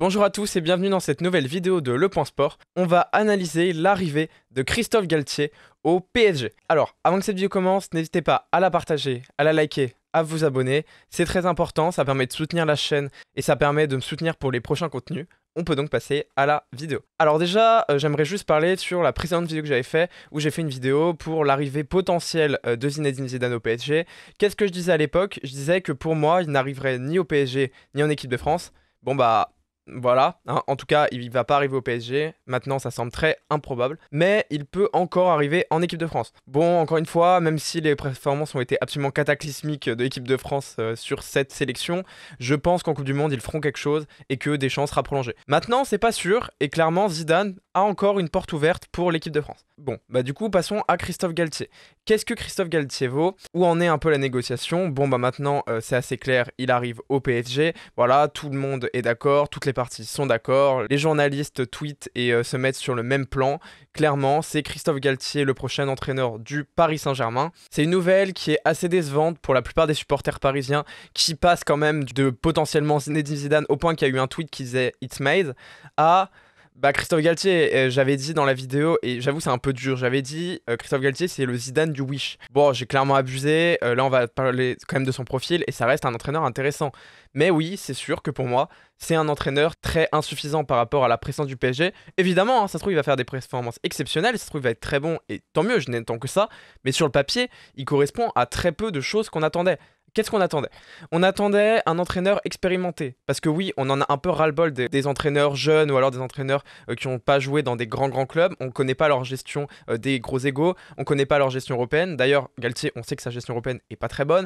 Bonjour à tous et bienvenue dans cette nouvelle vidéo de Le Point Sport. On va analyser l'arrivée de Christophe Galtier au PSG. Alors, avant que cette vidéo commence, n'hésitez pas à la partager, à la liker, à vous abonner. C'est très important, ça permet de soutenir la chaîne et ça permet de me soutenir pour les prochains contenus. On peut donc passer à la vidéo. Alors déjà, j'aimerais juste parler sur la précédente vidéo que j'avais fait, où j'ai fait une vidéo pour l'arrivée potentielle de Zinedine Zidane au PSG. Qu'est-ce que je disais à l'époque? Je disais que pour moi, il n'arriverait ni au PSG, ni en équipe de France. Bon bah... Voilà, hein. En tout cas, il va pas arriver au PSG. Maintenant, ça semble très improbable. Mais il peut encore arriver en équipe de France. Bon, encore une fois, même si les performances ont été absolument cataclysmiques de l'équipe de France sur cette sélection, je pense qu'en Coupe du Monde, ils feront quelque chose et que Deschamps sera prolongé. Maintenant, c'est pas sûr. Et clairement, Zidane a encore une porte ouverte pour l'équipe de France. Bon, bah du coup, passons à Christophe Galtier. Qu'est-ce que Christophe Galtier vaut? Où en est un peu la négociation? Bon, bah maintenant, c'est assez clair. Il arrive au PSG. Voilà, tout le monde est d'accord. Toutes les parties sont d'accord, les journalistes tweetent et se mettent sur le même plan. Clairement, c'est Christophe Galtier, le prochain entraîneur du Paris Saint-Germain. C'est une nouvelle qui est assez décevante pour la plupart des supporters parisiens qui passent quand même de potentiellement Zinedine Zidane au point qu'il y a eu un tweet qui disait It's made à... Bah Christophe Galtier, j'avais dit dans la vidéo, et j'avoue c'est un peu dur, j'avais dit Christophe Galtier c'est le Zidane du Wish. Bon, j'ai clairement abusé, là on va parler quand même de son profil, et ça reste un entraîneur intéressant. Mais oui, c'est sûr que pour moi, c'est un entraîneur très insuffisant par rapport à la présence du PSG. Évidemment, hein, ça se trouve il va faire des performances exceptionnelles, ça se trouve il va être très bon, et tant mieux, je n'attends que ça. Mais sur le papier, il correspond à très peu de choses qu'on attendait. Qu'est-ce qu'on attendait? On attendait un entraîneur expérimenté. Parce que oui, on en a un peu ras-le-bol des entraîneurs jeunes ou alors des entraîneurs qui n'ont pas joué dans des grands clubs. On ne connaît pas leur gestion des gros égos. On ne connaît pas leur gestion européenne. D'ailleurs, Galtier, on sait que sa gestion européenne est pas très bonne.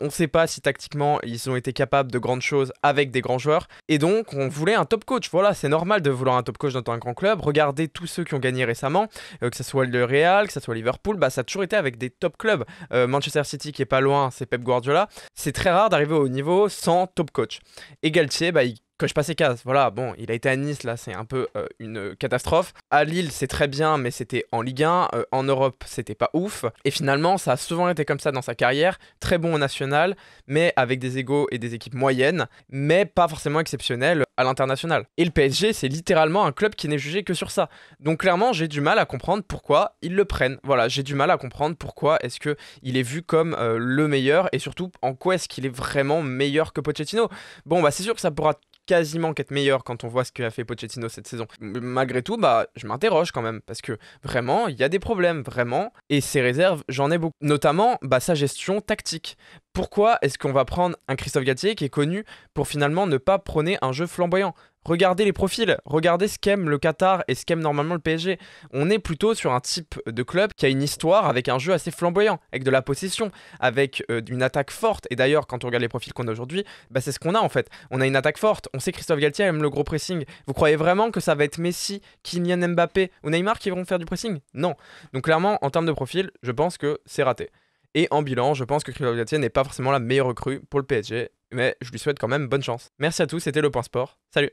On ne sait pas si tactiquement, ils ont été capables de grandes choses avec des grands joueurs. Et donc, on voulait un top coach. Voilà, c'est normal de vouloir un top coach dans un grand club. Regardez tous ceux qui ont gagné récemment, que ce soit le Real, que ce soit Liverpool, bah, ça a toujours été avec des top clubs. Manchester City qui est pas loin, c'est Pep Guardiola. C'est très rare d'arriver au haut niveau sans top coach. Et Galtier, bah, il coche pas ses cases. Voilà, bon, il a été à Nice, là, c'est un peu une catastrophe. À Lille, c'est très bien, mais c'était en Ligue 1. En Europe, c'était pas ouf. Et finalement, ça a souvent été comme ça dans sa carrière. Très bon au national, mais avec des égos et des équipes moyennes, mais pas forcément exceptionnelles à l'international. Et le PSG, c'est littéralement un club qui n'est jugé que sur ça. Donc clairement, j'ai du mal à comprendre pourquoi ils le prennent. Voilà, j'ai du mal à comprendre pourquoi est-ce qu'il est vu comme le meilleur, et surtout, en quoi est-ce qu'il est vraiment meilleur que Pochettino. Bon, bah c'est sûr que ça pourra quasiment qu'être meilleur quand on voit ce qu'a fait Pochettino cette saison. Malgré tout, bah, je m'interroge quand même, parce que vraiment, il y a des problèmes, vraiment, et ses réserves, j'en ai beaucoup. Notamment, bah, sa gestion tactique. Pourquoi est-ce qu'on va prendre un Christophe Galtier qui est connu pour finalement ne pas prôner un jeu flamboyant? Regardez les profils, regardez ce qu'aime le Qatar et ce qu'aime normalement le PSG. On est plutôt sur un type de club qui a une histoire avec un jeu assez flamboyant, avec de la possession, avec une attaque forte. Et d'ailleurs, quand on regarde les profils qu'on a aujourd'hui, bah c'est ce qu'on a en fait. On a une attaque forte, on sait que Christophe Galtier aime le gros pressing. Vous croyez vraiment que ça va être Messi, Kylian Mbappé ou Neymar qui vont faire du pressing? Non. Donc clairement, en termes de profil, je pense que c'est raté. Et en bilan, je pense que Christophe Galtier n'est pas forcément la meilleure recrue pour le PSG, mais je lui souhaite quand même bonne chance. Merci à tous, c'était Le Point Sport. Salut!